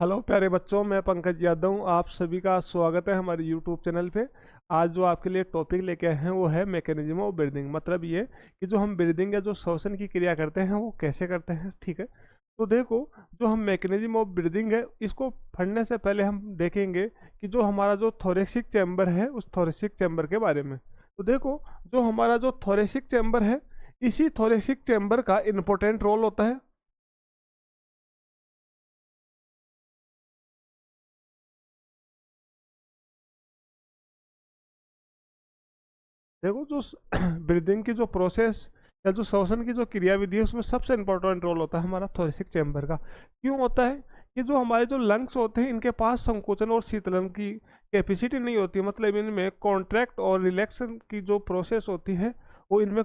Hello प्यारे बच्चों, मैं पंकज यादव। आप सभी का स्वागत है हमारे यूट्यूब चैनल पे। आज जो आपके लिए टॉपिक लेके आए हैं वो है मैकेनिज्म ऑफ ब्रीदिंग। मतलब ये कि जो हम ब्रीदिंग या जो श्वसन की क्रिया करते हैं वो कैसे करते हैं। ठीक है, तो देखो, जो हम मैकेनिज्म ऑफ ब्रीदिंग है इसको पढ़ने से पहले हम देखेंगे कि जो हमारा जो थोरेसिक चैम्बर है उस थोरेसिक चैम्बर के बारे में। तो देखो, जो हमारा जो थोरेसिक चैम्बर है, इसी थोरेसिक चैम्बर का इम्पोर्टेंट रोल होता है। देखो, जो ब्रीदिंग की जो प्रोसेस या जो श्वसन की जो क्रियाविधि है उसमें सबसे इंपॉर्टेंट रोल होता है हमारा थोरेसिक चैम्बर का। क्यों होता है कि जो हमारे जो लंग्स होते हैं इनके पास संकोचन और शीतलन की कैपेसिटी नहीं होती है। मतलब इनमें कॉन्ट्रैक्ट और रिलैक्सन की जो प्रोसेस होती है वो इनमें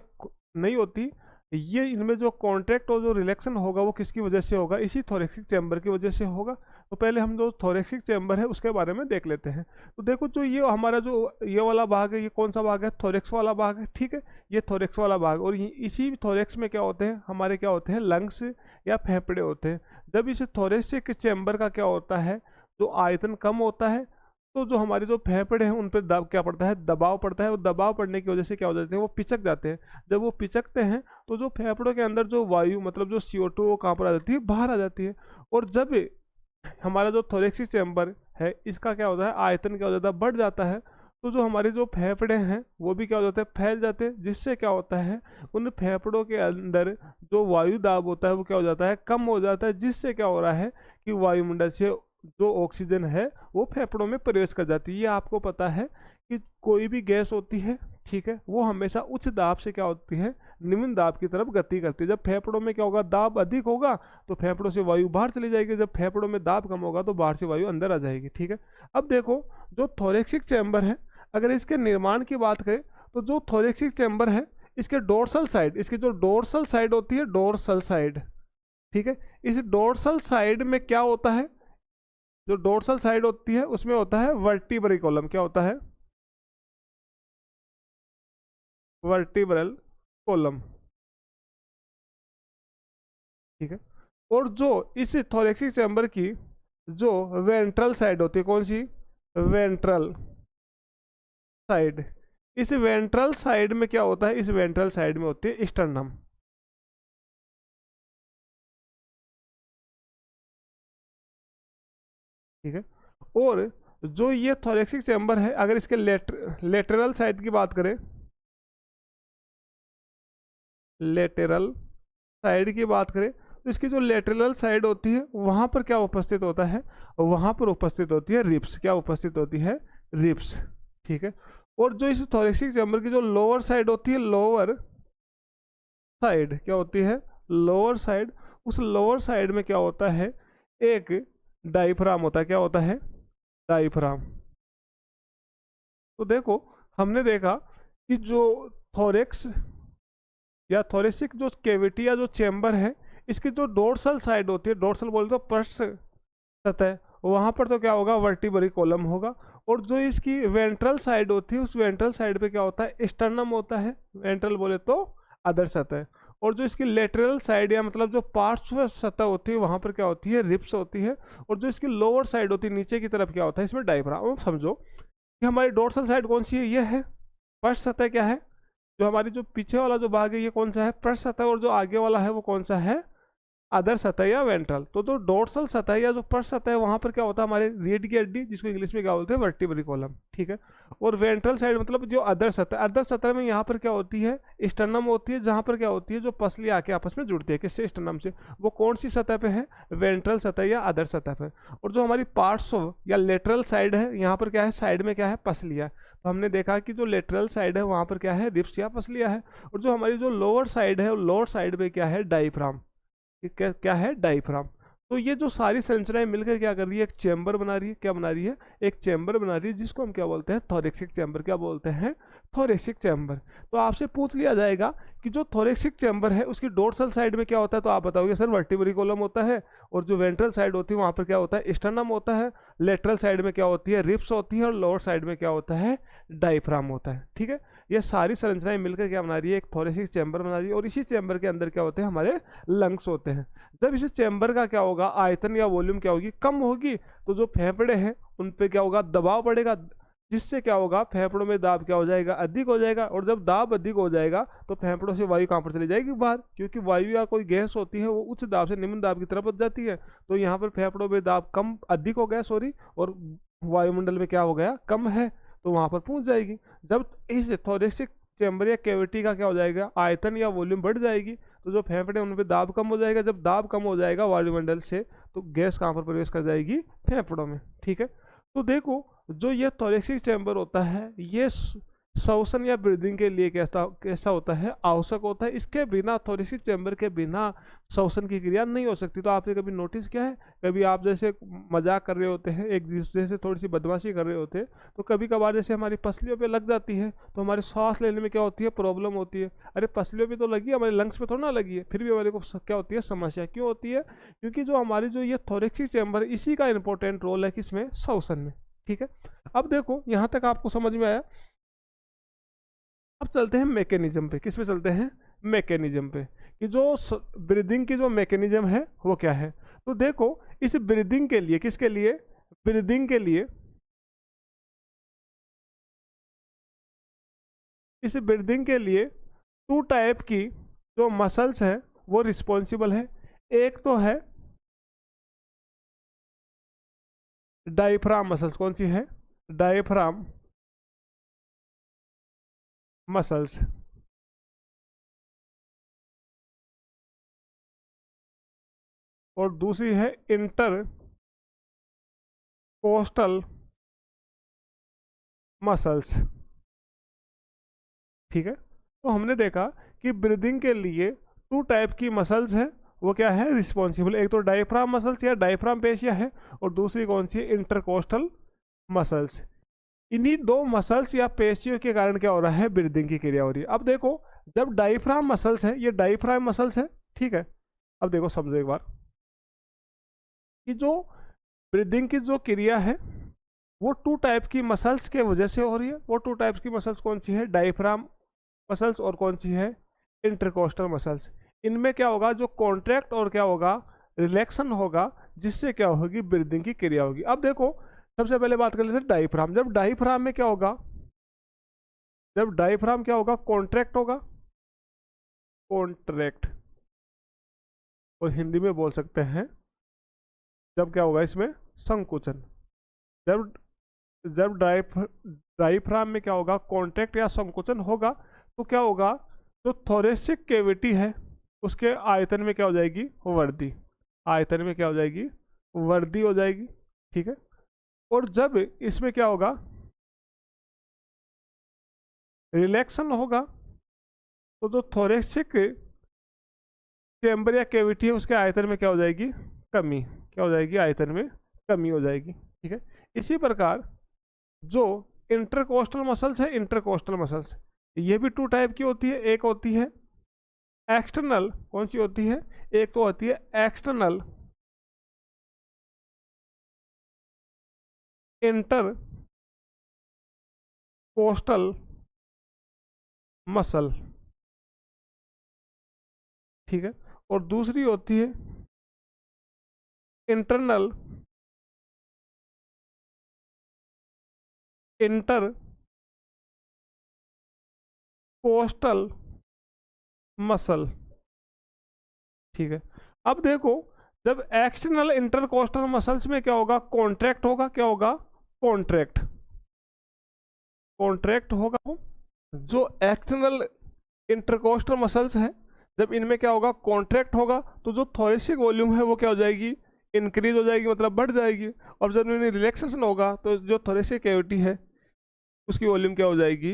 नहीं होती। ये इनमें जो कॉन्ट्रैक्ट और जो रिलैक्सन होगा वो किसकी वजह से होगा? इसी थोरेसिक चैम्बर की वजह से होगा। तो पहले हम जो थोरेसिक चैम्बर है उसके बारे में देख लेते हैं। तो देखो, जो ये हमारा जो ये वाला भाग है, ये कौन सा भाग है? थोरेक्स वाला भाग है। ठीक है, ये थोरेक्स वाला भाग। और इसी थोरेक्स में क्या होते हैं? हमारे क्या होते हैं? लंग्स या फेफड़े होते हैं। जब इस थोरेसिक चैम्बर का क्या होता है, जो आयतन कम होता है, तो जो हमारे जो फेफड़े हैं उन पर दब क्या पड़ता है? दबाव पड़ता है। और दबाव पड़ने की वजह से क्या हो जाते हैं? वो पिचक जाते हैं। जब वो पिचकते हैं तो जो फेफड़ों के अंदर जो वायु, मतलब जो CO2, वो कहाँ पर आ जाती है? बाहर आ जाती है। और जब हमारा जो थोरेसिक चैम्बर है इसका क्या होता है? आयतन क्या हो जाता है? बढ़ जाता है। तो जो हमारे जो फेफड़े हैं वो भी क्या हो जाते हैं? फैल जाते हैं। जिससे क्या होता है? उन फेफड़ों के अंदर जो वायु दाब होता है वो क्या हो जाता है? कम हो जाता है। जिससे क्या हो रहा है कि वायुमंडल से जो ऑक्सीजन है वो फेफड़ों में प्रवेश कर जाती है। ये आपको पता है कि कोई भी गैस होती है, ठीक है, वो हमेशा उच्च दाब से क्या होती है? निम्न दाब की तरफ गति करती है। जब फेफड़ों में क्या होगा? दाब अधिक होगा तो फेफड़ों से वायु बाहर चली जाएगी। जब फेफड़ों में दाब कम होगा तो बाहर से वायु अंदर आ जाएगी। ठीक है, अब देखो, जो थोरेसिक चैम्बर है, अगर इसके निर्माण की बात करें तो जो थोरेसिक चैम्बर है इसके डोर्सल साइड, इसकी जो डोर्सल साइड होती है, डोर्सल साइड, ठीक है, इस डोर्सल साइड में क्या होता है? जो डोर्सल साइड होती है उसमें होता है वर्टिब्रल कॉलम। क्या होता है? Vertebral column. ठीक है, और जो इस थोरेसिक चैम्बर की जो वेंट्रल साइड होती है, कौन सी? Ventral side. इस वेंट्रल साइड में क्या होता है? इस वेंट्रल साइड में होती है स्टर्नम। ठीक है, और जो ये थोरेसिक चैम्बर है, अगर इसके लेटरल साइड की बात करें, लेटरल साइड की बात करें तो इसकी जो लेटरल साइड होती है वहां पर क्या उपस्थित होता है? वहां पर उपस्थित होती है रिब्स। क्या उपस्थित होती है? रिब्स। ठीक है, और जो इस थोरेसिक चैम्बर की जो लोअर साइड होती है, लोअर साइड क्या होती है? Lower side. उस लोअर साइड में क्या होता है? एक डाइफ्राम होता है। क्या होता है? डाइफ्राम। तो देखो, हमने देखा कि जो थोरेक्स या थोरेसिक जो केविटी या जो चेम्बर है, इसकी जो डोर्सल साइड होती है, डोर्सल बोले तो पृष्ठ सतह, वहां पर तो क्या होगा? वर्टिब्रल कॉलम होगा। और जो इसकी वेंट्रल साइड होती है उस वेंट्रल साइड पे क्या होता है? स्टर्नम होता है। वेंट्रल बोले तो अधर सतह। और जो इसकी लेटरल साइड या मतलब जो पार्श्व सतह होती है वहां पर क्या होती है? रिब्स होती है। और जो इसकी लोअर साइड होती है नीचे की तरफ क्या होता है? इसमें डायफ्राम। अब समझो कि हमारी डोर्सल साइड कौन सी है? ये है पृष्ठ सतह। क्या है? जो हमारी जो पीछे वाला जो भाग है ये कौन सा है? पृष्ठ सतह। और जो आगे वाला है वो कौन सा है? अदर सतह या वेंट्रल। तो जो डोर्सल सतह या जो पृष्ठ सतह है वहां पर क्या होता है? हमारे रीढ़ की हड्डी, जिसको इंग्लिश में क्या बोलते हैं? Vertebral column. ठीक है, और वेंट्रल साइड मतलब जो अदर सतह, अदर सतह में यहाँ पर क्या होती है? स्टर्नम होती है, जहां पर क्या होती है? जो पसली आके आपस में जुड़ती है। किससे? स्टर्नम से। वो कौन सी सतह पे है? वेंट्रल सतह या अदर सतह पे। और जो हमारी पार्श्व या लेटरल साइड है, यहाँ पर क्या है? साइड में क्या है? पसलियाँ। तो हमने देखा कि जो लेटरल साइड है वहां पर क्या है? रिब्स या पसलियाँ है। और जो हमारी जो लोअर साइड है, लोअर साइड पे क्या है? डाइफ्राम। क्या क्या है? डाइफ्राम। तो ये जो सारी संरचनाएं मिलकर क्या कर रही है? एक चैम्बर बना रही है। क्या बना रही है? एक चैम्बर बना रही है, जिसको हम क्या बोलते हैं? Thoracic chamber. क्या बोलते हैं? Thoracic chamber. तो आपसे पूछ लिया जाएगा कि जो थोरेसिक चैम्बर है उसकी डोर्सल साइड में क्या होता है, तो आप बताओगे सर वर्टिब्रल कॉलम होता है। और जो वेंट्रल साइड होती है वहां पर क्या होता है? स्टर्नम होता है। लेटरल साइड में क्या होती है? रिब्स होती है। और लोअर साइड में क्या होता है? डाइफ्राम होता है। ठीक है, ये सारी संरचनाएं मिलकर क्या बना रही है, एक थोरेसिक चैम्बर बना रही है। और इसी चैम्बर के अंदर क्या होते हैं, हमारे लंग्स होते हैं। जब इस चैम्बर का क्या होगा, आयतन या वॉल्यूम क्या होगी, कम होगी, तो जो फेफड़े हैं उन पे क्या होगा, दबाव पड़ेगा, जिससे क्या होगा, फेफड़ों में दाब क्या हो जाएगा, अधिक हो जाएगा। और जब दाब अधिक हो जाएगा तो फेफड़ों से वायु कहाँ पर चली जाएगी, बाहर, क्योंकि वायु या कोई गैस होती है वो उच्च दाब से निम्न दाब की तरफ बढ़ जाती है। तो यहाँ पर फेफड़ों में दाब कम, अधिक हो गया सॉरी, और वायुमंडल में क्या हो गया, कम है, तो वहां पर पहुंच जाएगी। जब इस थोरेसिक चैम्बर या कैविटी का क्या हो जाएगा, आयतन या वॉल्यूम बढ़ जाएगी, तो जो फेफड़े उन पे दाब कम हो जाएगा। जब दाब कम हो जाएगा वायुमंडल से, तो गैस कहाँ पर प्रवेश कर जाएगी, फेफड़ों में। ठीक है, तो देखो जो ये थोरेसिक चैम्बर होता है, ये श्वसन या ब्रीदिंग के लिए कैसा होता है, आवश्यक होता है। इसके बिना, थोरेसिक चैम्बर के बिना श्वसन की क्रिया नहीं हो सकती। तो आपने कभी नोटिस किया है, कभी आप जैसे मजाक कर रहे होते हैं, एक दूसरे से थोड़ी सी बदमाशी कर रहे होते हैं, तो कभी कभार जैसे हमारी पसलियों पे लग जाती है, तो हमारे सांस लेने में क्या होती है, प्रॉब्लम होती है। अरे पसलियों पे तो लगी है, हमारे लंग्स पे थोड़ा ना लगी है, फिर भी हमारे को क्या होती है, समस्या क्यों होती है, क्योंकि जो हमारी जो ये थोरेसिक चैम्बर, इसी का इंपॉर्टेंट रोल है किसमें, श्वसन में। ठीक है, अब देखो यहाँ तक आपको समझ में आया। अब चलते हैं मैकेनिज्म पे। किस पे चलते हैं, मैकेनिज्म पे, कि जो ब्रीदिंग की जो मैकेनिज्म है वो क्या है। तो देखो इस ब्रीदिंग के लिए, किसके लिए, ब्रीदिंग के लिए, इस ब्रीदिंग के लिए टू टाइप की जो मसल्स है वो रिस्पॉन्सिबल है। एक तो है डायफ्राम मसल्स। कौन सी है, डायफ्राम मसल्स। और दूसरी है इंटर कोस्टल मसल्स। ठीक है, तो हमने देखा कि ब्रीदिंग के लिए टू टाइप की मसल्स है, वो क्या है, रिस्पॉन्सिबल। एक तो डायफ्राम मसल्स या डायफ्राम पेशिया है, और दूसरी कौन सी है, इंटरकोस्टल मसल्स। इन्हीं दो मसल्स या पेशियों के कारण क्या हो रहा है, ब्रीदिंग की क्रिया हो रही है। अब देखो जब डायफ्राम मसल्स है, ये डायफ्राम मसल्स है, ठीक है। अब देखो समझो एक बार कि जो ब्रीदिंग की जो क्रिया है वो टू टाइप की मसल्स के वजह से हो रही है। वो टू टाइप्स की मसल्स कौन सी है, डायफ्राम मसल्स, और कौन सी है, इंटरकोस्टल मसल्स। इनमें क्या होगा, जो कॉन्ट्रैक्ट और क्या होगा, रिलैक्सन होगा, जिससे क्या होगी, ब्रीदिंग की क्रिया होगी। अब देखो सबसे पहले बात कर लेते हैं डायफ्राम। जब डायफ्राम में क्या होगा, जब डायफ्राम क्या होगा, कॉन्ट्रैक्ट होगा, कॉन्ट्रैक्ट, और हिंदी में बोल सकते हैं जब क्या होगा, इसमें संकुचन। जब जब डायफ्राम में क्या होगा, कॉन्ट्रैक्ट या संकुचन होगा, तो क्या होगा, जो थोरेसिक कैविटी है उसके आयतन में क्या हो जाएगी, वृद्धि। आयतन में क्या हो जाएगी, वृद्धि हो जाएगी। ठीक है, और जब इसमें क्या होगा, रिलैक्सन होगा, तो जो थोरेसिक चैम्बर या कैविटी है उसके आयतन में क्या हो जाएगी, कमी। क्या हो जाएगी, आयतन में कमी हो जाएगी। ठीक है, इसी प्रकार जो इंटरकोस्टल मसल्स है, इंटरकोस्टल मसल्स ये भी टू टाइप की होती है। एक होती है एक्सटर्नल, कौन सी होती है, एक तो होती है एक्सटर्नल इंटर कोस्टल मसल। ठीक है, और दूसरी होती है इंटरनल इंटर कोस्टल मसल। ठीक है, अब देखो जब एक्सटर्नल इंटरकोस्टल मसल्स में क्या होगा, कॉन्ट्रैक्ट होगा, क्या होगा, कॉन्ट्रैक्ट, कॉन्ट्रैक्ट होगा। जो एक्सटर्नल इंटरकोस्टल मसल्स है, जब इनमें क्या होगा, कॉन्ट्रैक्ट होगा, तो जो थोरेसिक वॉल्यूम है वो क्या हो जाएगी, इंक्रीज हो जाएगी, मतलब बढ़ जाएगी। और जब इनमें रिलैक्सेशन होगा, तो जो थोरेसिक कैविटी है उसकी वॉल्यूम क्या हो जाएगी,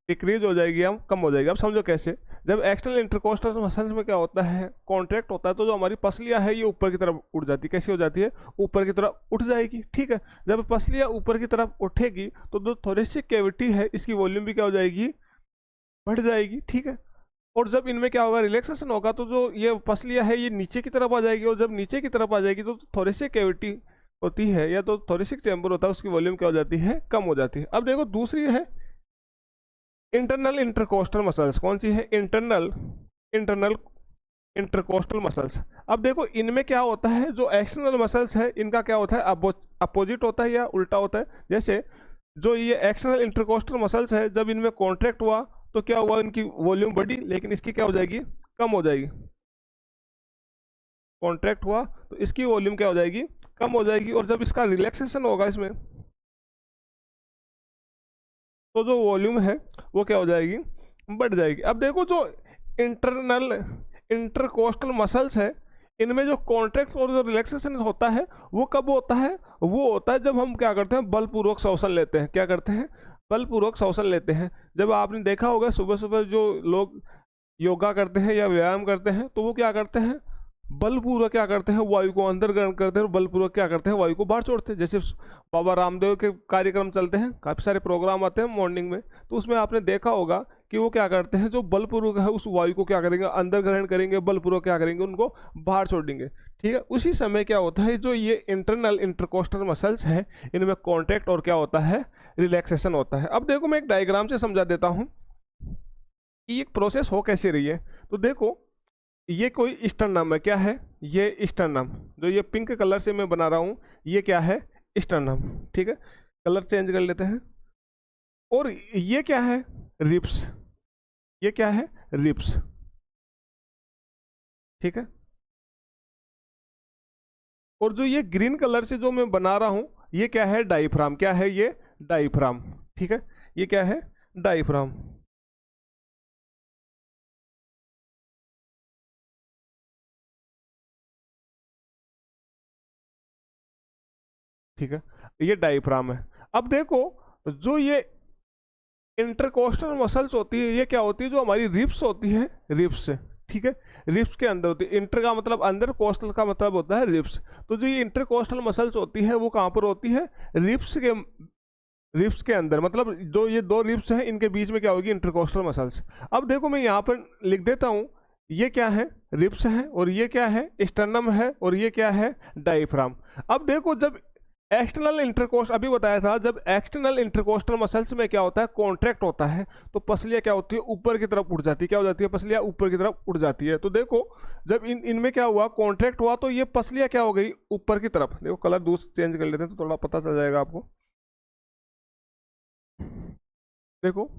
डिक्रीज हो जाएगी, या कम हो जाएगी। अब समझो कैसे। जब एक्सटर्नल इंटरकोस्टल मसल्स में क्या होता है, कॉन्ट्रैक्ट होता है, तो जो हमारी पसलियां है ये ऊपर की तरफ उठ जाती है। कैसी हो जाती है, ऊपर की तरफ उठ जाएगी। ठीक है, जब पसलियां ऊपर की तरफ उठेगी, तो जो थोरेसिक कैविटी है इसकी वॉल्यूम भी क्या हो जाएगी, बढ़ जाएगी। ठीक है, और जब इनमें क्या होगा, रिलैक्सेशन होगा, तो जो ये पसलियां है ये नीचे की तरफ आ जाएगी, और जब नीचे की तरफ आ जाएगी तो थोरेसिक कैविटी होती है या तो थोरेसिक चैम्बर होता है उसकी वॉल्यूम क्या हो जाती है, कम हो जाती है। अब देखो दूसरी है इंटरनल इंटरकोस्टल मसल्स कौन सी है? Internal internal intercostal muscles. अब देखो इनमें क्या होता है, जो एक्सटर्नल मसल्स है इनका क्या होता है, अपोजिट होता है या उल्टा होता है। जैसे जो ये एक्सटर्नल इंटरकोस्टल मसल्स है, जब इनमें कॉन्ट्रैक्ट हुआ तो क्या हुआ, इनकी वॉल्यूम बढ़ी, लेकिन इसकी क्या हो जाएगी, कम हो जाएगी। कॉन्ट्रैक्ट हुआ तो इसकी वॉल्यूम क्या हो जाएगी, कम हो जाएगी। और जब इसका रिलैक्सेशन होगा इसमें, तो जो वॉल्यूम है वो क्या हो जाएगी, बढ़ जाएगी। अब देखो जो इंटरनल इंटरकोस्टल मसल्स है, इनमें जो कॉन्ट्रैक्ट और जो रिलैक्सेशन होता है वो कब होता है, वो होता है जब हम क्या करते हैं, बलपूर्वक श्वसन लेते हैं। क्या करते हैं, बलपूर्वक श्वसन लेते हैं। जब आपने देखा होगा सुबह सुबह जो लोग योगा करते हैं या व्यायाम करते हैं, तो वो क्या करते हैं, बलपूर्वक क्या करते हैं, वायु को अंदर ग्रहण करते हैं और बलपूर्वक क्या करते हैं, वायु को बाहर छोड़ते हैं। जैसे बाबा रामदेव के कार्यक्रम चलते हैं, काफ़ी सारे प्रोग्राम आते हैं मॉर्निंग में, तो उसमें आपने देखा होगा कि वो क्या करते हैं, जो बलपूर्वक है उस वायु को क्या करेंगे, अंदर ग्रहण करेंगे, बलपूर्वक क्या करेंगे, उनको बाहर छोड़ेंगे। ठीक है, उसी समय क्या होता है, जो ये इंटरनल इंटरकोस्टल मसल्स है, इनमें कॉन्टैक्ट और क्या होता है, रिलैक्सेशन होता है। अब देखो मैं एक डायग्राम से समझा देता हूँ कि एक प्रोसेस हो कैसे रही है। तो देखो ये कोई स्टर्नम है, क्या है ये स्टर्नम, जो ये पिंक कलर से मैं बना रहा हूँ, ये क्या है, स्टर्नम। ठीक है, कलर चेंज कर लेते हैं। और ये क्या है, रिब्स, ये क्या है, रिब्स। ठीक है, और जो ये ग्रीन कलर से जो मैं बना रहा हूँ, ये क्या है, डायफ्राम। क्या है ये, डायफ्राम। ठीक है, ये क्या है, डायफ्राम। ठीक है, ये डायफ्राम है। अब देखो जो ये इंटरकोस्टल मसल्स होती है, ये क्या होती है, जो हमारी रिब्स होती है, रिब्स। ठीक है, रिब्स के अंदर होती है। इंटर का मतलब अंदर, कोस्टल का मतलब होता है रिब्स। तो जो ये इंटरकोस्टल मसल्स होती है वो कहाँ पर होती है, रिब्स के अंदर। मतलब जो ये दो रिब्स हैं इनके बीच में क्या होगी, इंटरकोस्टल मसल्स। अब देखो मैं यहाँ पर लिख देता हूँ, ये क्या है, रिब्स है, और ये क्या है, स्टर्नम है, और ये क्या है, डायफ्राम। अब देखो जब एक्सटर्नल इंटरकोस्ट, अभी बताया था, जब एक्सटर्नल इंटरकोस्टल मसल्स में क्या होता है, कॉन्ट्रैक्ट होता है, तो पसलियाँ क्या होती है, ऊपर की तरफ उठ जाती है। क्या हो जाती है, पसलियाँ ऊपर की तरफ उठ जाती है। तो देखो जब इनमें क्या हुआ, कॉन्ट्रैक्ट हुआ, तो ये पसलियाँ क्या हो गई, ऊपर की तरफ। देखो कलर दूसरा चेंज कर लेते हैं तो थोड़ा पता चल जाएगा आपको। देखो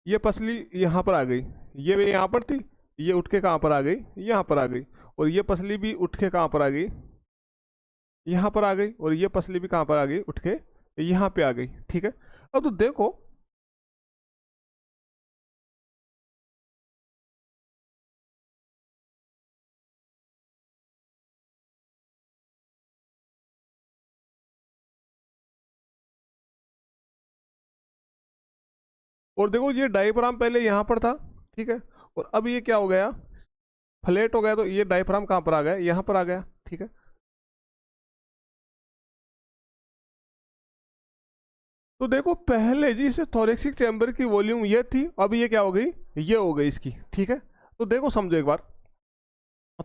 ये पसली यहाँ पर आ गई, ये यहाँ पर थी, ये उठ के कहाँ पर आ गई, यहाँ पर आ गई। और ये पसली भी उठ के कहाँ पर आ गई, यहाँ पर आ गई। और ये पसली भी कहाँ पर आ गई, उठ के यहाँ पे आ गई। ठीक है, अब तो देखो और देखो ये डायफ्राम पहले यहाँ पर था। ठीक है, और अब ये क्या हो गया, फ्लैट हो गया। तो ये डायफ्राम कहाँ पर आ गया, यहाँ पर आ गया। ठीक है, तो देखो पहले जी से थोरेसिक चैम्बर की वॉल्यूम ये थी, अब ये क्या हो गई, ये हो गई इसकी। ठीक है, तो देखो समझो एक बार,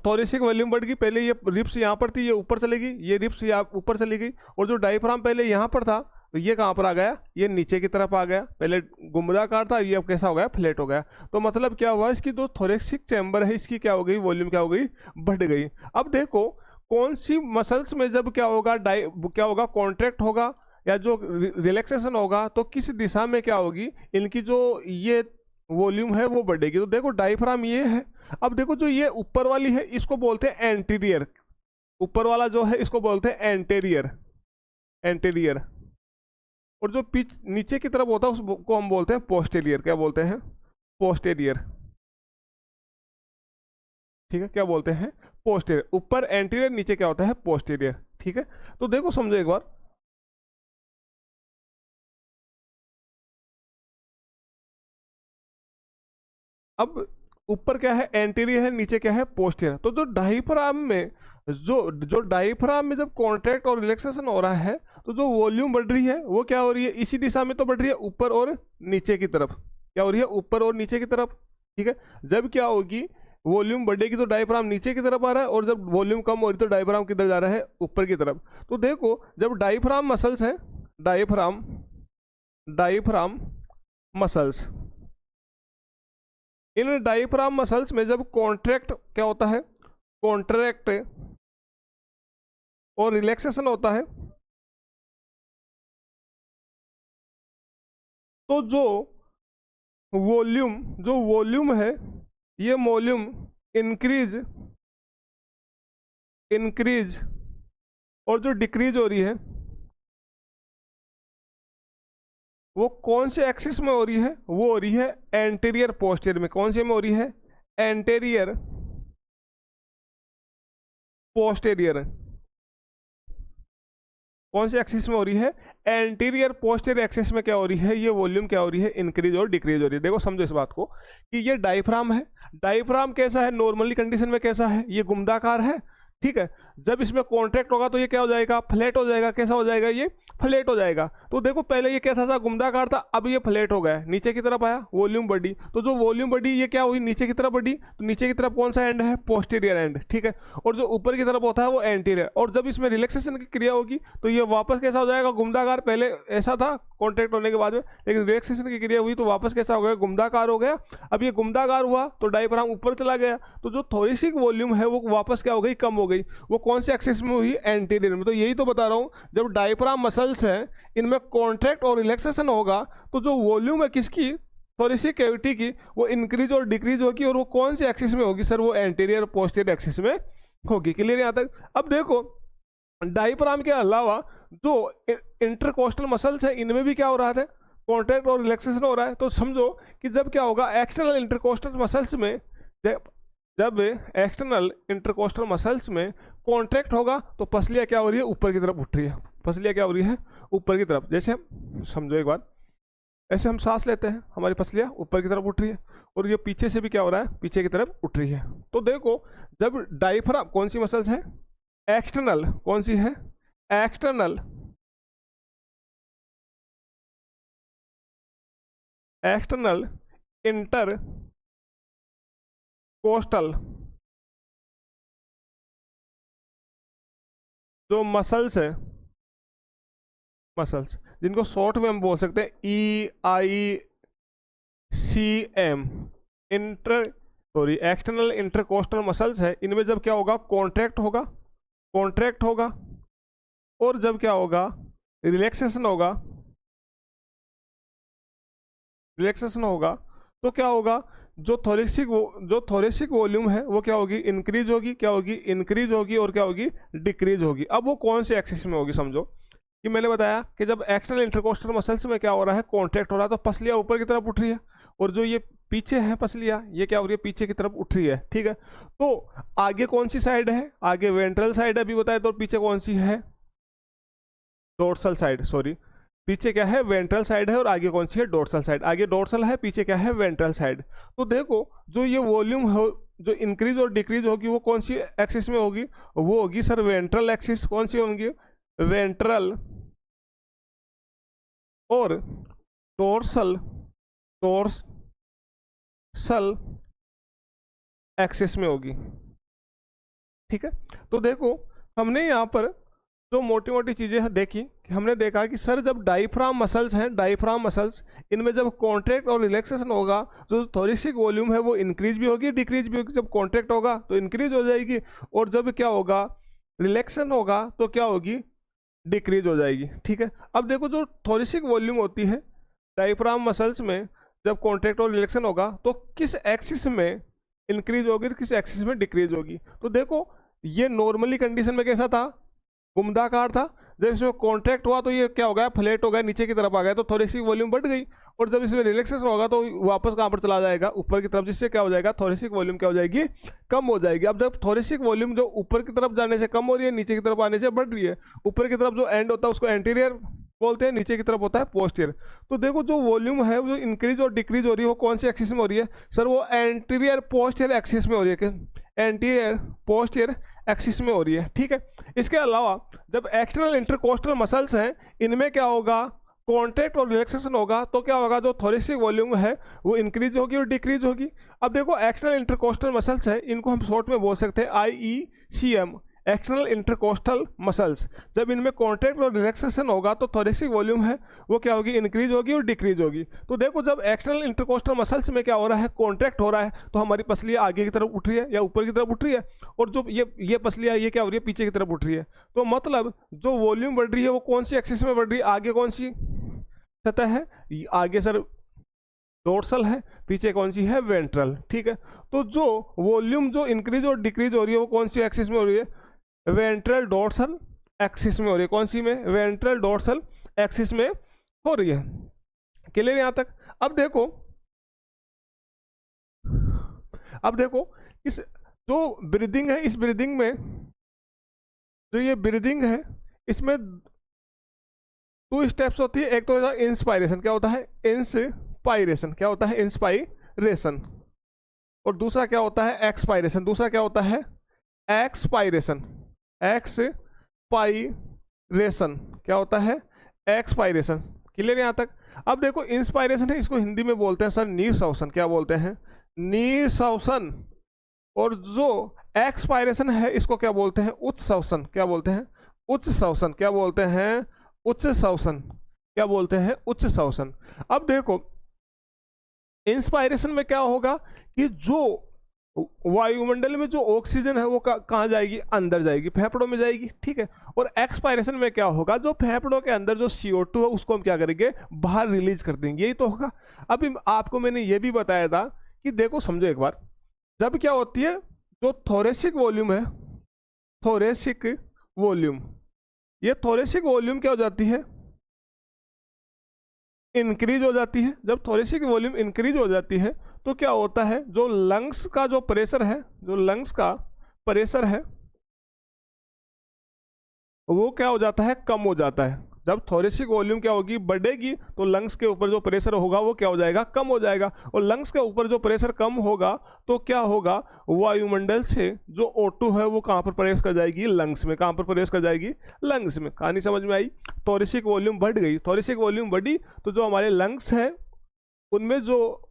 थोरेसिक वॉल्यूम बढ़ गई। पहले ये रिप्स यहाँ पर थी, ये ऊपर चली गई, ये रिप्स यहाँ ऊपर चली गई। और जो डायफ्राम पहले यहाँ पर था, तो ये कहाँ पर आ गया, ये नीचे की तरफ आ गया। पहले गुम्बदाकार था, ये अब कैसा हो गया, फ्लैट हो गया। तो मतलब क्या हुआ, इसकी जो थोरेसिक चैम्बर है इसकी क्या हो गई, वॉल्यूम क्या हो गई, बढ़ गई। अब देखो कौन सी मसल्स में जब क्या होगा, क्या होगा, कॉन्ट्रैक्ट होगा या जो रिलैक्सेशन होगा, तो किस दिशा में क्या होगी, इनकी जो ये वॉल्यूम है वो बढ़ेगी। तो देखो डायफ्राम ये है। अब देखो जो ये ऊपर वाली है इसको बोलते हैं एंटीरियर, ऊपर वाला जो है इसको बोलते हैं एंटेरियर, एंटेरियर। और जो पिच नीचे की तरफ होता है उसको हम बोलते हैं पोस्टेरियर। क्या बोलते हैं, पोस्टेरियर। ठीक है, क्या बोलते हैं, पोस्टेरियर। ऊपर एंटीरियर, नीचे क्या होता है, पोस्टेरियर। ठीक है, तो देखो समझो एक बार, अब ऊपर क्या है, एंटीरियर है, नीचे क्या है, पोस्टीरियर। तो जो डायफ्राम में, जो डायफ्राम में जब कॉन्ट्रैक्ट और रिलैक्सेशन हो रहा है, तो जो वॉल्यूम बढ़ रही है वो क्या हो रही है, इसी दिशा में तो बढ़ रही है, ऊपर और नीचे की तरफ। क्या हो रही है, ऊपर और नीचे की तरफ। ठीक है, जब क्या होगी, वॉल्यूम बढ़ेगी तो डायफ्राम नीचे की तरफ आ रहा है, और जब वॉल्यूम कम हो रही तो डायफ्राम किधर जा रहा है, ऊपर की तरफ। तो देखो जब डायफ्राम मसल्स है, डायफ्राम डायफ्राम मसल्स, इन डायफ्राम मसल्स में जब कॉन्ट्रैक्ट क्या होता है, कॉन्ट्रैक्ट और रिलैक्सेशन होता है, तो जो वॉल्यूम है, ये वॉल्यूम इंक्रीज और जो डिक्रीज हो रही है वो कौन से एक्सिस में हो रही है, वो हो रही है एंटीरियर पोस्टीरियर में। कौन से में हो रही है, एंटीरियर पोस्टीरियर। कौन से एक्सिस में हो रही है, एंटीरियर पोस्टीरियर एक्सिस में क्या हो रही है, ये वॉल्यूम क्या हो रही है, इंक्रीज और डिक्रीज हो रही है। देखो समझो इस बात को कि ये डायफ्राम है, डायफ्राम कैसा है, नॉर्मली कंडीशन में कैसा है, ये गुमदाकार है, ठीक है। जब इसमें कॉन्ट्रैक्ट होगा तो ये क्या हो जाएगा, फ्लैट हो जाएगा। कैसा हो जाएगा, ये फ्लैट हो जाएगा। तो देखो पहले ये कैसा था, गुमदाकार था, अब ये फ्लैट हो गया, नीचे की तरफ आया, वॉल्यूम बढ़ी। तो जो वॉल्यूम बढ़ी ये क्या हुई, नीचे की तरफ बढ़ी। तो नीचे की तरफ कौन सा एंड है, पोस्टीरियर एंड, ठीक है। और जो ऊपर की तरफ होता है वो एंटीरियर। और जब इसमें रिलैक्सेशन की क्रिया होगी तो ये वापस कैसा हो जाएगा, गुमदाकार। पहले ऐसा था कॉन्ट्रैक्ट होने के बाद में, लेकिन रिलैक्सेशन की क्रिया हुई तो वापस कैसा हो गया, गुमदाकार हो गया। अब ये गुमदाकार हुआ तो डायफ्राम ऊपर चला गया, तो जो थोरेसिक वॉल्यूम है वो वापस क्या हो गई, कम हो गई। वो कौन से एक्सिस में हुई, एंटीरियर में। तो यही तो बता रहा हूँ, जब डायफ्राम मसल्स हैं इनमें कॉन्ट्रैक्ट और रिलैक्सेशन होगा तो जो वॉल्यूम है किसकी, थोरेसिक कैविटी की, वो इंक्रीज और डिक्रीज होगी। और वो कौन से एक्सिस में होगी सर, वो एंटीरियर पोस्टीरियर एक्सिस में होगी। क्लियर यहाँ तक। अब देखो डायफ्राम के अलावा जो इंटरकोस्टल मसल्स है इनमें भी क्या हो रहा है, कॉन्ट्रैक्ट और रिलैक्सेशन हो रहा है। तो समझो कि जब क्या होगा, एक्सटर्नल इंटरकोस्टल मसल्स में जब एक्सटर्नल इंटरकोस्टल मसल्स में कॉन्ट्रैक्ट होगा तो पसलियाँ क्या हो रही है, ऊपर की तरफ उठ रही है। पसलियाँ क्या हो रही है, ऊपर की तरफ। जैसे हम समझो एक बात, ऐसे हम सांस लेते हैं, हमारी पसलियाँ ऊपर की तरफ उठ रही है, और ये पीछे से भी क्या हो रहा है, पीछे की तरफ उठ रही है। तो देखो जब डायफ्राम, कौन सी मसल्स है, एक्सटर्नल, कौन सी है, एक्सटर्नल इंटर कोस्टल जो मसल्स है, मसल्स जिनको शॉर्ट में हम बोल सकते हैं EICM, एक्सटर्नल इंटरकोस्टल मसल्स है, इनमें जब क्या होगा, कॉन्ट्रैक्ट होगा और जब क्या होगा, रिलैक्सेशन होगा तो क्या होगा, जो थोरेसिक वॉल्यूम है वो क्या होगी, इंक्रीज होगी, क्या होगी, इंक्रीज होगी, और क्या होगी, डिक्रीज होगी। अब वो कौन से एक्सिस में होगी, समझो कि मैंने बताया कि जब एक्सटर्नल इंटरकोस्टल मसल्स में क्या हो रहा है, कॉन्ट्रैक्ट हो रहा है, तो पसलियाँ ऊपर की तरफ उठ रही है, और जो ये पीछे है पसलियाँ, ये क्या हो रही है, पीछे की तरफ उठ रही है, ठीक है। तो आगे कौन सी साइड है, आगे वेंट्रल साइड है, अभी बताया। तो पीछे कौन सी है, डोर्सल साइड, सॉरी, पीछे क्या है, वेंट्रल साइड है, और आगे कौन सी है, डोर्सल साइड। आगे डोर्सल है, पीछे क्या है, वेंट्रल साइड। तो देखो जो ये वॉल्यूम हो, जो इंक्रीज और डिक्रीज होगी, वो कौन सी एक्सिस में होगी, वो होगी सर वेंट्रल एक्सिस। कौन सी होंगी, वेंट्रल और डोर्सल एक्सिस में होगी, ठीक है। तो देखो हमने यहाँ पर जो मोटी मोटी चीज़ें देखी, कि हमने देखा कि सर जब डायफ्राम मसल्स हैं, डायफ्राम मसल्स, इनमें जब कॉन्ट्रैक्ट और रिलैक्सेशन होगा, जो थोरेसिक वॉल्यूम है वो इंक्रीज भी होगी, डिक्रीज भी होगी। जब कॉन्ट्रैक्ट होगा तो इंक्रीज हो जाएगी, और जब क्या होगा, रिलैक्सेशन होगा तो क्या होगी, डिक्रीज हो जाएगी, ठीक है। अब देखो जो थोरेसिक वॉल्यूम होती है डायफ्राम मसल्स में, जब कॉन्ट्रैक्ट और रिलैक्सेशन होगा तो किस एक्सिस में इंक्रीज होगी, किस एक्सिस में डिक्रीज होगी। तो देखो ये नॉर्मली कंडीशन में कैसा था, गुमदाकार था। जब इसमें कॉन्ट्रैक्ट हुआ तो ये क्या हो गया, फ्लैट हो गया, नीचे की तरफ आ गया, तो थोरेसिक वॉल्यूम बढ़ गई। और जब इसमें रिलैक्सेशन होगा तो वापस कहाँ पर चला जाएगा, ऊपर की तरफ, जिससे क्या हो जाएगा, थोरेसिक वॉल्यूम क्या हो जाएगी, कम हो जाएगी। अब जब थोरेसिक वॉल्यूम जो ऊपर की तरफ जाने से कम हो रही है, नीचे की तरफ आने से बढ़ रही है, ऊपर की तरफ जो एंड होता है उसको एंटीरियर बोलते हैं, नीचे की तरफ होता है पोस्टीरियर। तो देखो जो वॉल्यूम है वो इंक्रीज और डिक्रीज हो रही है, वो कौन सी एक्सिस में हो रही है सर, वो एंटीरियर पोस्टीरियर एक्सिस में हो रही है, एंटीरियर पोस्टीरियर एक्सिस में हो रही है, ठीक है। इसके अलावा जब एक्सटर्नल इंटरकोस्टल मसल्स हैं, इनमें क्या होगा, कॉन्ट्रैक्ट और रिलैक्सेशन होगा, तो क्या होगा, जो थोरेसिक वॉल्यूम है वो इंक्रीज होगी और डिक्रीज होगी। अब देखो एक्सटर्नल इंटरकोस्टल मसल्स है, इनको हम शॉर्ट में बोल सकते हैं IECM, एक्सटर्नल इंटरकोस्टल मसल्स, जब इनमें कॉन्ट्रैक्ट और रिलैक्सेशन होगा तो थोरेसिक वॉल्यूम है वो क्या होगी, इंक्रीज होगी और डिक्रीज होगी। तो देखो जब एक्सटर्नल इंटरकोस्टल मसल्स में क्या हो रहा है, कॉन्ट्रैक्ट हो रहा है, तो हमारी पसलियाँ आगे की तरफ उठ रही है या ऊपर की तरफ उठ रही है, और जो ये पसलियाँ ये क्या हो रही है, पीछे की तरफ उठ रही है। तो मतलब जो वॉल्यूम बढ़ रही है वो कौन सी एक्सिस में बढ़ रही है, आगे कौन सी सतह है, आगे सर डोर्सल है, पीछे कौन सी है, वेंट्रल। ठीक है, तो जो वॉल्यूम जो इंक्रीज और डिक्रीज हो रही है वो कौन सी एक्सिस में हो रही है, वेंट्रल डोर्सल एक्सिस में हो रही है। कौन सी में, वेंट्रल डोर्सल एक्सिस में हो रही है। क्लियर यहां तक। अब देखो इस जो ब्रीदिंग है, इस ब्रीदिंग में जो ये ब्रीदिंग है इसमें 2 स्टेप्स होती है। एक तो इंस्पायरेशन, क्या होता है, इंस्पायरेशन, क्या होता है, इंस्पायरेशन, और दूसरा क्या होता है, एक्सपायरेशन। दूसरा क्या होता है, एक्सपायरेशन, एक्सपायरेशन, क्या होता है, एक्सपायरेशन। क्लियर यहाँ तक। अब देखो इंस्पायरेशन है, इसको हिंदी में बोलते हैं सर निःश्वासन, क्या बोलते हैं, निःश्वासन। और जो एक्सपायरेशन है इसको क्या बोलते हैं, उच्छ्वासन, क्या बोलते हैं, उच्छ्वासन, क्या बोलते हैं, उच्छ्वासन, क्या बोलते हैं, उच्छ्वासन। अब देखो इंस्पायरेशन में क्या होगा कि जो वायुमंडल में जो ऑक्सीजन है वो कहाँ जाएगी, अंदर जाएगी, फेफड़ों में जाएगी। ठीक है, और एक्सपायरेशन में क्या होगा, जो फेफड़ों के अंदर जो CO2 है उसको हम क्या करेंगे, बाहर रिलीज कर देंगे, यही तो होगा। अभी आपको मैंने ये भी बताया था कि देखो समझो एक बार, जब क्या होती है, जो थोरेसिक वॉल्यूम है, थोरेसिक वॉल्यूम, ये थोरेसिक वॉल्यूम क्या हो जाती है, इंक्रीज हो जाती है। जब थोरेसिक वॉल्यूम इंक्रीज हो जाती है तो क्या होता है, जो लंग्स का जो प्रेशर है, जो लंग्स का प्रेशर है वो क्या हो जाता है, कम हो जाता है। जब थोरेसिक वॉल्यूम क्या होगी, बढ़ेगी, तो लंग्स के ऊपर जो प्रेशर होगा वो क्या हो जाएगा, कम हो जाएगा। और लंग्स के ऊपर जो प्रेशर कम होगा तो क्या होगा, वायुमंडल से जो O2 है वो कहाँ पर प्रवेश कर जाएगी, लंग्स में। कहाँ पर प्रवेश कर जाएगी, लंग्स में। कहानी समझ में आई। थोरेसिक वॉल्यूम बढ़ गई, थोरेसिक वॉल्यूम बढ़ी तो जो हमारे लंग्स है उनमें जो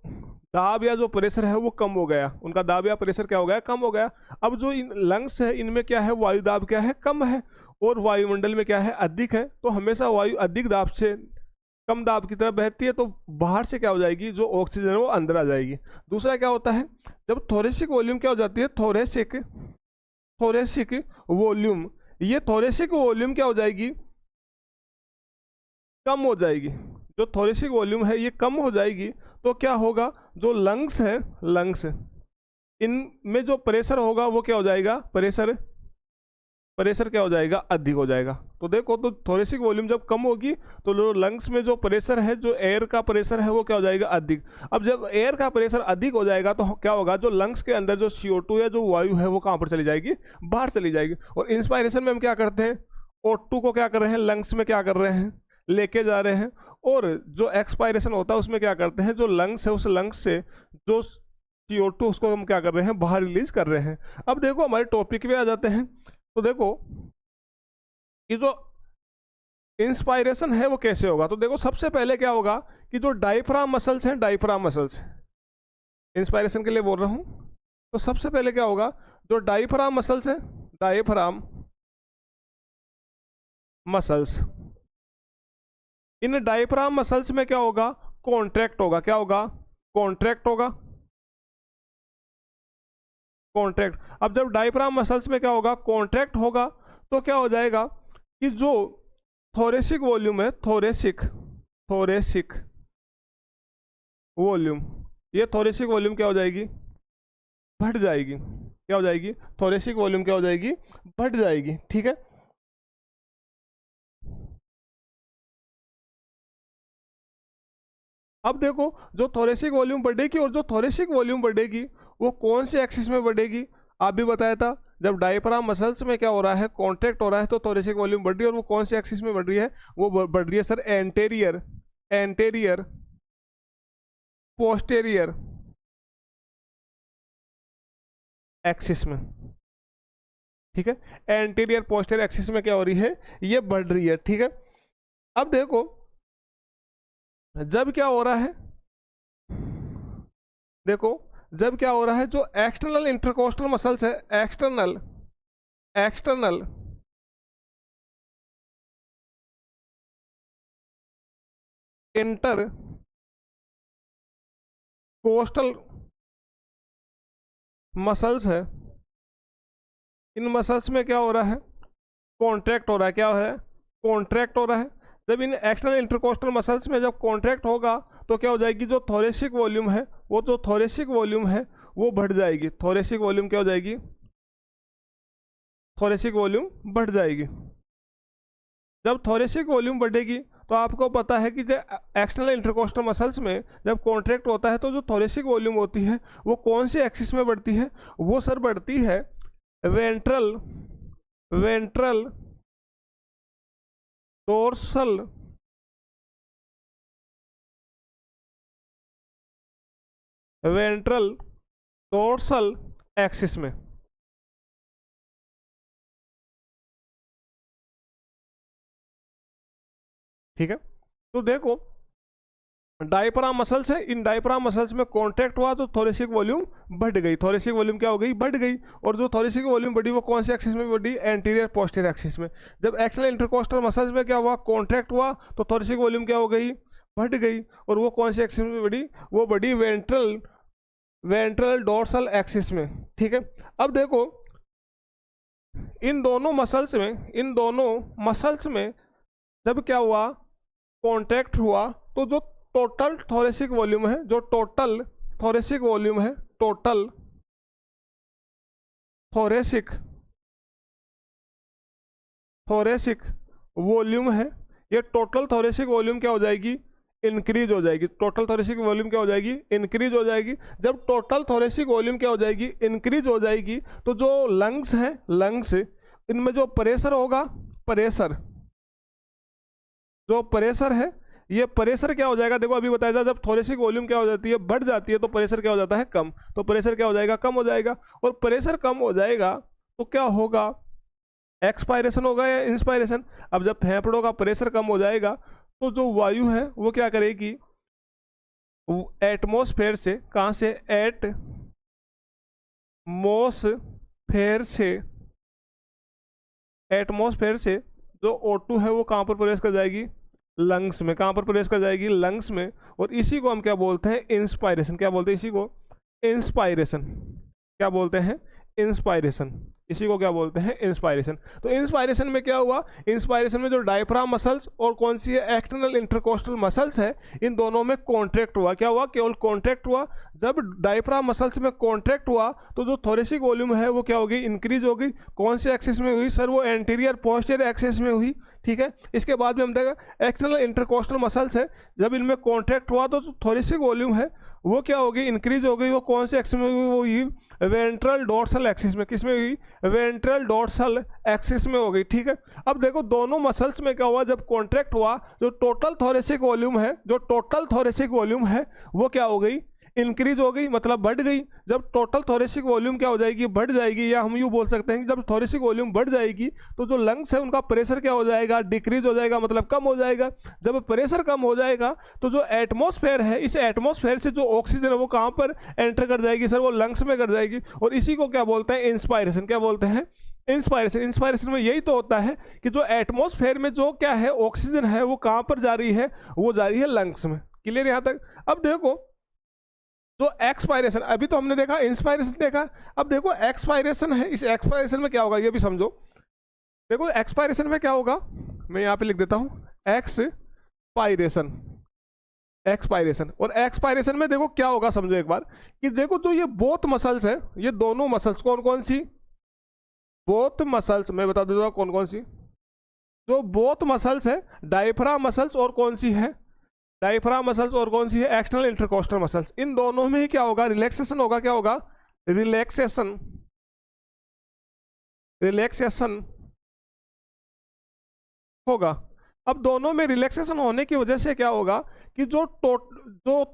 दाब या जो प्रेशर है वो कम हो गया, उनका दाब या प्रेशर क्या हो गया, कम हो गया। अब जो इन लंग्स है इनमें क्या है, वायु दाब क्या है, कम है, और वायुमंडल में क्या है, अधिक है। तो हमेशा वायु अधिक दाब से कम दाब की तरफ बहती है, तो बाहर से क्या हो जाएगी, जो ऑक्सीजन है वो अंदर आ जाएगी। दूसरा क्या होता है, जब थोरेसिक वॉल्यूम क्या हो जाती है, थोरेसिक वॉल्यूम, ये थोरेसिक वॉल्यूम क्या हो जाएगी, कम हो जाएगी। जो थोरेसिक वॉल्यूम है ये कम हो जाएगी तो क्या होगा, जो लंग्स है, लंग्स इनमें जो प्रेशर होगा वो क्या हो जाएगा, प्रेशर क्या हो जाएगा, अधिक हो जाएगा। तो देखो, तो थोरेसिक वॉल्यूम जब कम होगी तो जो लंग्स में जो प्रेशर है, जो एयर का प्रेशर है वो क्या हो जाएगा, अधिक। अब जब एयर का प्रेशर अधिक हो जाएगा तो क्या होगा, जो लंग्स के अंदर जो CO2 या जो वायु है वो कहाँ पर चली जाएगी, बाहर चली जाएगी। और इंस्पायरेशन में हम क्या करते हैं, O2 को क्या कर रहे हैं, लंग्स में क्या कर रहे हैं, लेके जा रहे हैं। और जो एक्सपायरेशन होता है उसमें क्या करते हैं, जो लंग्स है उस लंग्स से जो CO2 उसको हम क्या कर रहे हैं, बाहर रिलीज कर रहे हैं। अब देखो हमारे टॉपिक पे आ जाते हैं। तो देखो कि जो इंस्पायरेशन है वो कैसे होगा, तो देखो सबसे पहले क्या होगा कि जो डायफ्राम मसल्स हैं, डायफ्राम मसल्स, इंस्पायरेशन के लिए बोल रहा हूं, तो सबसे पहले क्या होगा, जो डायफ्राम मसल्स हैं, डायफ्राम मसल्स, इन डायफ्राम मसल्स में क्या होगा, कॉन्ट्रैक्ट होगा। क्या होगा, कॉन्ट्रैक्ट होगा, कॉन्ट्रैक्ट। अब जब डायफ्राम मसल्स में क्या होगा, कॉन्ट्रैक्ट होगा, तो क्या हो जाएगा कि जो थोरेसिक वॉल्यूम है, थोरेसिक वॉल्यूम, ये थोरेसिक वॉल्यूम क्या हो जाएगी, बढ़ जाएगी। क्या हो जाएगी, थोरेसिक वॉल्यूम क्या हो जाएगी, बढ़ जाएगी। ठीक है, अब देखो जो थोरेसिक वॉल्यूम बढ़ेगी, और जो थोरेसिक वॉल्यूम बढ़ेगी वो कौन से एक्सिस में बढ़ेगी, आप भी बताया था। जब डायफ्राम मसल्स में क्या हो रहा है, कॉन्ट्रैक्ट हो रहा है, तो थोरेसिक वॉल्यूम बढ़ रही है, और वो कौन से एक्सिस में बढ़ रही है, वो बढ़ रही है सर एंटेरियर पोस्टेरियर एक्सिस में। ठीक है, एंटीरियर पोस्टेरियर एक्सिस में क्या हो रही है, ये बढ़ रही है। ठीक है, अब देखो जब क्या हो रहा है, देखो जब क्या हो रहा है, जो एक्सटर्नल इंटरकोस्टल मसल्स है, external external inter coastal muscles है, इन मसल्स में क्या हो रहा है, कॉन्ट्रैक्ट हो रहा है। क्या है, कॉन्ट्रैक्ट हो रहा है। जब इन एक्सटर्नल इंटरकोस्टल मसल्स में जब कॉन्ट्रैक्ट होगा तो क्या हो जाएगी, जो थोरेसिक वॉल्यूम है, वो जो थोरेसिक वॉल्यूम है वो बढ़ जाएगी। थोरेसिक वॉल्यूम क्या हो जाएगी, थोरेसिक वॉल्यूम बढ़ जाएगी। जब थोरेसिक वॉल्यूम बढ़ेगी तो आपको पता है कि जब एक्सटर्नल इंटरकोस्टल मसल्स में जब कॉन्ट्रैक्ट होता है तो जो थोरेसिक वॉल्यूम होती है वो कौन से एक्सिस में बढ़ती है, वो सर बढ़ती है ventral dorsal ventral dorsal axis में। ठीक है, तो देखो डायफ्राम मसल्स है, इन डायफ्राम मसल्स में कॉन्ट्रैक्ट हुआ तो थोरेसिक वॉल्यूम बढ़ गई। थोरेसिक वॉल्यूम क्या हो गई, बढ़ गई। और जो थोरेसिक वॉल्यूम बढ़ी वो कौन से एक्सिस में बढ़ी, एंटीरियर पोस्टीरियर एक्सिस में। जब एक्सटर्नल इंटरकोस्टल मसल्स में क्या हुआ, कॉन्ट्रैक्ट हुआ तो थोरेसिक वॉल्यूम क्या हो गई, बढ़ गई। और वो कौन से एक्सिस में बढ़ी, वो बढ़ी वेंट्रल डोर्सल एक्सिस में। ठीक है, अब देखो इन दोनों मसल्स में जब क्या हुआ, कॉन्ट्रैक्ट हुआ तो जो टोटल थोरेसिक वॉल्यूम है, जो टोटल थोरेसिक वॉल्यूम है, टोटल थोरेसिक वॉल्यूम है, ये टोटल थोरेसिक वॉल्यूम क्या हो जाएगी, इंक्रीज हो जाएगी। टोटल थोरेसिक वॉल्यूम क्या हो जाएगी, इंक्रीज हो जाएगी। जब टोटल थोरेसिक वॉल्यूम क्या हो जाएगी, इंक्रीज हो जाएगी, तो जो लंग्स हैं, लंग्स इनमें जो प्रेशर होगा, जो प्रेशर है, ये प्रेशर क्या हो जाएगा, देखो अभी बताया था जब थोरेसिक वॉल्यूम क्या हो जाती है, बढ़ जाती है, तो प्रेशर क्या हो जाता है, कम। तो प्रेशर क्या हो जाएगा, कम हो जाएगा। और प्रेशर कम हो जाएगा तो क्या होगा, एक्सपायरेशन होगा या इंस्पायरेशन। अब जब फेफड़ों का प्रेशर कम हो जाएगा तो जो वायु है वो क्या करेगी, एटमॉस्फेयर से, कहाँ से, एटमॉस्फेयर से जो O2 है वो कहाँ पर प्रवेश कर जाएगी, लंग्स में। कहाँ पर प्रवेश कर जाएगी, लंग्स में। और इसी को हम क्या बोलते हैं, इंस्पायरेशन। क्या बोलते हैं इसी को, इंस्पायरेशन। क्या बोलते हैं, इंस्पायरेशन। इसी को क्या बोलते हैं, इंस्पायरेशन। तो इंस्पायरेशन में क्या हुआ, इंस्पायरेशन में जो डायफ्राम मसल्स और कौन सी है, एक्सटर्नल इंटरकोस्टल मसल्स है, इन दोनों में कॉन्ट्रैक्ट हुआ। क्या हुआ, केवल कॉन्ट्रैक्ट हुआ। जब डायफ्राम मसल्स में कॉन्ट्रैक्ट हुआ तो जो थोरेसिक वॉल्यूम है वो क्या हो गई, इंक्रीज हो गई। कौन से एक्सिस में हुई सर, वो एंटीरियर पोस्टीरियर एक्सिस में हुई। ठीक है, इसके बाद में हम देखा एक्सटर्नल इंटरकोस्टल मसल्स है, जब इनमें कॉन्ट्रैक्ट हुआ तो थोरेसिक वॉल्यूम है वो क्या हो गई, इंक्रीज हो गई। वो कौन से एक्सिस में हुई, वो हुई वेंट्रल डोर्सल एक्सिस में। किस में हुई, वेंट्रल डोर्सल एक्सिस में हो गई। ठीक है, अब देखो दोनों मसल्स में क्या हुआ, जब कॉन्ट्रैक्ट हुआ जो टोटल थोरेसिक वॉल्यूम है, वो क्या हो गई, इंक्रीज हो गई, मतलब बढ़ गई। जब टोटल थोरेसिक वॉल्यूम क्या हो जाएगी, बढ़ जाएगी, या हम यूँ बोल सकते हैं कि जब थोरेसिक वॉल्यूम बढ़ जाएगी तो जो लंग्स है उनका प्रेशर क्या हो जाएगा, डिक्रीज हो जाएगा, मतलब कम हो जाएगा। जब प्रेशर कम हो जाएगा तो जो एटमॉस्फेयर है, इस एटमॉस्फेयर से जो ऑक्सीजन है वो कहाँ पर एंटर कर जाएगी सर, वो लंग्स में कर जाएगी। और इसी को क्या बोलते हैं, इंस्पायरेशन। क्या बोलते हैं, इंस्पायरेशन में यही तो होता है कि जो एटमॉस्फेयर में जो क्या है, ऑक्सीजन है, वो कहाँ पर जा रही है, वो जा रही है लंग्स में। क्लियर यहाँ तक। अब देखो जो एक्सपायरेशन, अभी तो हमने देखा इंस्पायरेशन देखा, अब देखो एक्सपायरेशन है, इस एक्सपायरेशन में क्या होगा ये भी समझो। देखो एक्सपायरेशन में क्या होगा, मैं यहाँ पे लिख देता हूँ एक्सपायरेशन। और एक्सपायरेशन में देखो क्या होगा, समझो एक बार कि देखो जो ये बोथ मसल्स है, ये दोनों मसल्स कौन कौन सी, बोथ मसल्स मैं बता देता हूँ कौन कौन सी। जो बोथ मसल्स है, डायफ्राम मसल्स और कौन सी है, डायफ्राम मसल्स और कौन सी है, एक्सटर्नल इंटरकोस्टल मसल्स। इन दोनों में ही क्या होगा, रिलैक्सेशन होगा। क्या होगा, रिलैक्सेशन होगा। अब दोनों में रिलैक्सेशन होने की वजह से क्या होगा कि जो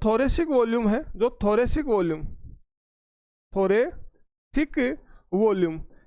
थोरेसिक वॉल्यूम है,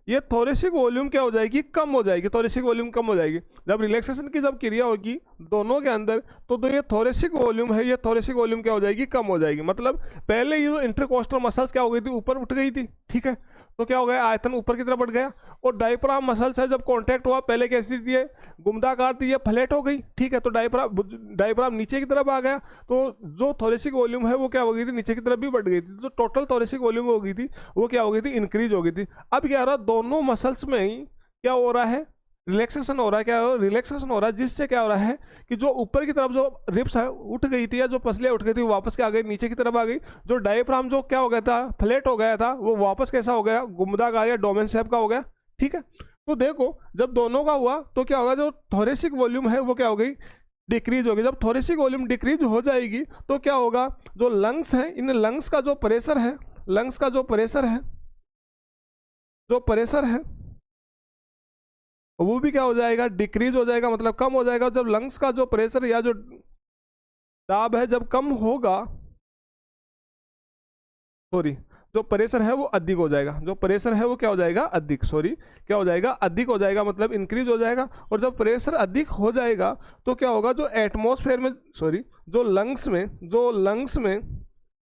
ये थोरेसिक वॉल्यूम क्या हो जाएगी, कम हो जाएगी। थोरेसिक वॉल्यूम कम हो जाएगी जब रिलैक्सेशन की जब क्रिया होगी दोनों के अंदर, तो ये थोरेसिक वॉल्यूम है, ये थोरेसिक वॉल्यूम क्या हो जाएगी, कम हो जाएगी। मतलब पहले ये जो इंटरकोस्टल मसल्स क्या हो गई थी, ऊपर उठ गई थी। ठीक है, तो क्या हो गया, आयतन ऊपर की तरफ बढ़ गया। और डायफ्राम मसल्स है, जब कॉन्टैक्ट हुआ पहले कैसी थी, ये गुमदाकार थी, ये फ्लैट हो गई, ठीक है। तो डायफ्राम नीचे की तरफ आ गया, तो जो थोरेसिक वॉल्यूम है वो क्या हो गई थी, नीचे की तरफ भी बढ़ गई थी। तो टोटल थोरेसिक वॉल्यूम हो गई थी वो क्या हो गई थी, इंक्रीज हो गई थी। अब क्या हो रहा है, दोनों मसल्स में ही क्या हो रहा है, रिलैक्सेशन हो रहा है। क्या हो रहा है, रिलैक्सेशन हो रहा है, जिससे क्या हो रहा है कि जो ऊपर की तरफ जो रिब्स है उठ गई थी, या जो पसलियाँ उठ गई थी वो वापस क्या आ गई, नीचे की तरफ आ गई। जो डायफ्राम जो क्या हो गया था, फ्लैट हो गया था, वो वापस कैसा हो गया, गुम्बदाकार या डोमेन शेप का हो गया, ठीक है। तो देखो जब दोनों का हुआ तो क्या होगा, जो थोरेसिक वॉल्यूम है वो क्या हो गई, डिक्रीज होगी। जब थोरेसिक वॉल्यूम डिक्रीज हो जाएगी तो क्या होगा, जो लंग्स है, इन लंग्स का जो प्रेशर है, लंग्स का जो प्रेशर है, जो प्रेशर है वो भी क्या हो जाएगा, डिक्रीज हो जाएगा, मतलब कम हो जाएगा। जब लंग्स का जो प्रेशर या जो दाब है जब कम होगा, सॉरी, जो प्रेशर है वो अधिक हो जाएगा, जो प्रेशर है वो क्या हो जाएगा, अधिक, सॉरी, क्या हो जाएगा, अधिक हो जाएगा, मतलब इंक्रीज हो जाएगा। और जब प्रेशर अधिक हो जाएगा तो क्या होगा, जो एटमॉस्फेयर में, सॉरी, जो लंग्स में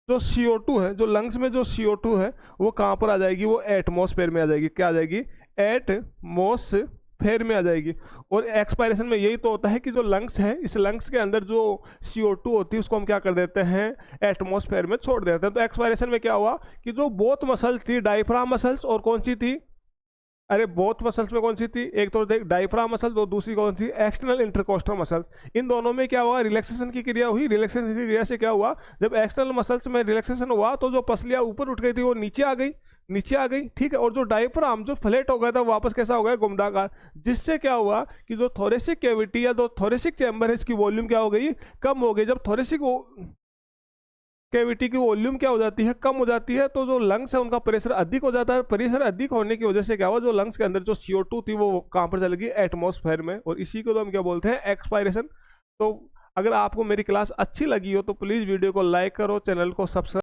जो CO2 है, जो लंग्स में जो CO2 है वो कहाँ पर आ जाएगी, वो एटमॉस्फेयर में आ जाएगी। क्या आ जाएगी, एटमॉस्फेयर में आ जाएगी। और एक्सपायरेशन में यही तो होता है कि जो लंग्स है, इस लंग्स के अंदर जो CO2 होती है उसको हम क्या कर देते हैं, एटमॉस्फेयर में छोड़ देते हैं। तो एक्सपायरेशन में क्या हुआ कि जो बोथ मसल्स थी, डायफ्राम मसल्स और कौन सी थी, अरे बोथ मसल्स में कौन सी थी, एक तो देख डायफ्राम मसल, और दूसरी कौन सी, एक्सटर्नल इंटरकोस्टल मसल। इन दोनों में क्या हुआ, रिलैक्सेशन की क्रिया हुई। रिलैक्सेशन की क्रिया से क्या हुआ, जब एक्सटर्नल मसल्स में रिलैक्सेशन हुआ तो जो पसलियाँ ऊपर उठ गई थी वो नीचे आ गई, नीचे आ गई, ठीक है। और जो डायफ्राम जो फ्लैट हो गया था वापस कैसा हो गया, गुमदाकार, जिससे क्या हुआ कि जो थोरेसिक कैविटी या जो थोरेसिक चैम्बर है इसकी वॉल्यूम क्या हो गई, कम हो गई। जब थोरेसिक कैविटी की वॉल्यूम क्या हो जाती है, कम हो जाती है, तो जो लंग्स है उनका प्रेशर अधिक हो जाता है। प्रेशर अधिक होने की वजह से क्या हुआ, जो लंग्स के अंदर जो CO2 थी वो कहाँ पर चली गई, एटमॉस्फेयर में। और इसी को तो हम क्या बोलते हैं, एक्सपायरेशन। तो अगर आपको मेरी क्लास अच्छी लगी हो तो प्लीज़ वीडियो को लाइक करो, चैनल को सब्सक्राइब